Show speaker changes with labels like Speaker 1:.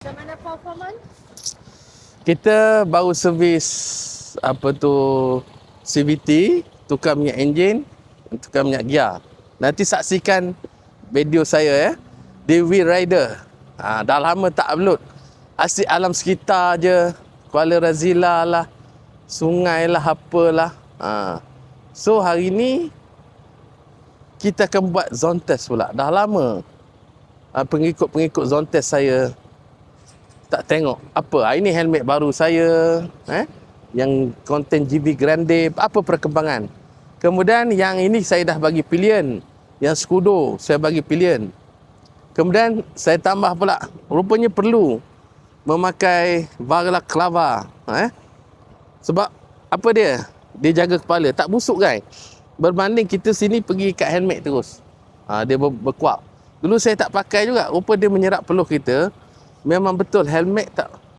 Speaker 1: Macam mana performance?
Speaker 2: Kita baru servis CVT, tukar minyak enjin, tukar minyak gear. Nanti saksikan video saya di Wheel Rider. Dah lama tak upload. Asyik alam sekitar je, Kuala Razila lah, sungai lah, apalah. So hari ni kita akan buat zone test pula. Dah lama pengikut-pengikut zone test saya tak tengok apa. Ini helmet baru saya, yang konten GB Grande, apa perkembangan. Kemudian yang ini saya dah bagi pilihan, yang Scudo saya bagi pilihan. Kemudian saya tambah pula, rupanya perlu memakai balaclava, sebab apa dia? Dia jaga kepala, tak busuk kan? Berbanding kita sini pergi kat helmet terus. Dia berkuap. Dulu saya tak pakai juga, rupa dia menyerap peluh kita. Memang betul helmet tak